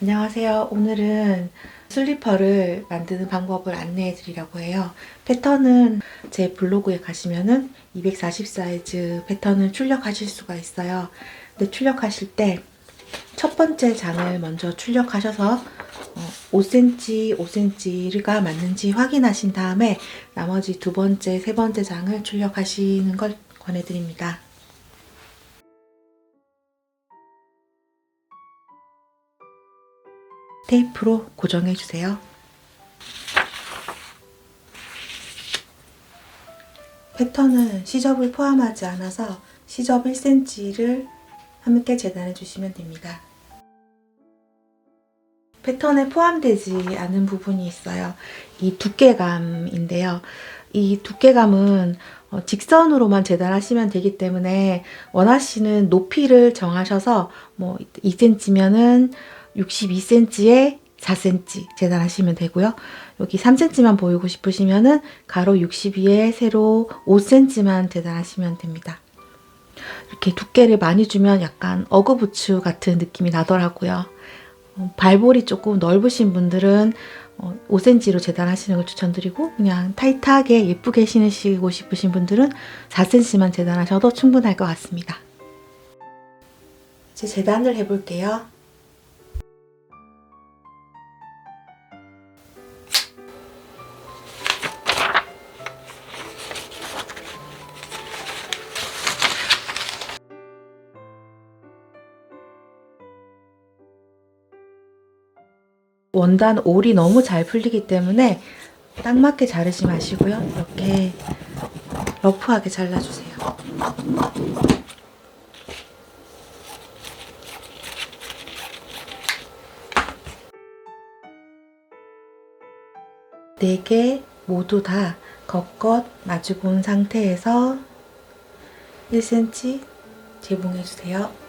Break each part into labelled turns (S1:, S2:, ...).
S1: 안녕하세요. 오늘은 슬리퍼를 만드는 방법을 안내해 드리려고 해요. 패턴은 제 블로그에 가시면은 240 사이즈 패턴을 출력하실 수가 있어요. 근데 출력하실 때 첫 번째 장을 먼저 출력하셔서 5cm, 5cm가 맞는지 확인하신 다음에 나머지 두 번째, 세 번째 장을 출력하시는 걸 권해드립니다. 테이프로 고정해 주세요. 패턴은 시접을 포함하지 않아서 시접 1cm를 함께 재단해 주시면 됩니다. 패턴에 포함되지 않은 부분이 있어요. 이 두께감인데요. 이 두께감은 직선으로만 재단하시면 되기 때문에 원하시는 높이를 정하셔서 2cm면은 62cm에 4cm 재단하시면 되고요. 여기 3cm만 보이고 싶으시면은 가로 62에 세로 5cm만 재단하시면 됩니다. 이렇게 두께를 많이 주면 약간 어그부츠 같은 느낌이 나더라고요. 발볼이 조금 넓으신 분들은 5cm로 재단하시는 걸 추천드리고, 그냥 타이트하게 예쁘게 신으시고 싶으신 분들은 4cm만 재단하셔도 충분할 것 같습니다. 이제 재단을 해볼게요. 원단 올이 너무 잘 풀리기 때문에 딱 맞게 자르지 마시고요. 이렇게 러프하게 잘라주세요. 네 개 모두 다 겉겉 마주 본 상태에서 1cm 재봉해주세요.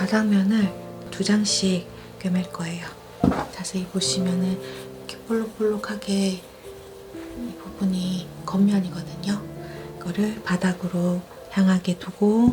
S1: 바닥면을 2장씩 꿰맬 거예요. 자세히 보시면은 이렇게 볼록볼록하게 이 부분이 겉면이거든요. 이거를 바닥으로 향하게 두고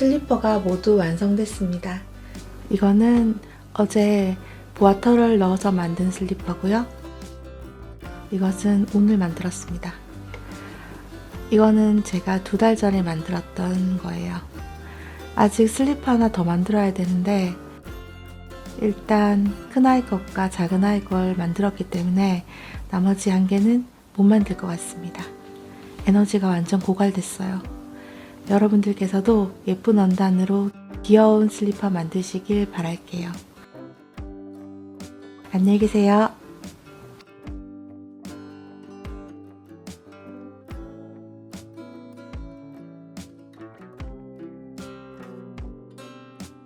S1: 슬리퍼가 모두 완성됐습니다. 이거는 어제 보아털을 넣어서 만든 슬리퍼고요. 이것은 오늘 만들었습니다. 이거는 제가 2달 전에 만들었던 거예요. 아직 슬리퍼 하나 더 만들어야 되는데 일단 큰아이 것과 작은아이 걸 만들었기 때문에 나머지 한 개는 못 만들 것 같습니다. 에너지가 완전 고갈됐어요. 여러분들께서도 예쁜 원단으로 귀여운 슬리퍼 만드시길 바랄게요. 안녕히 계세요.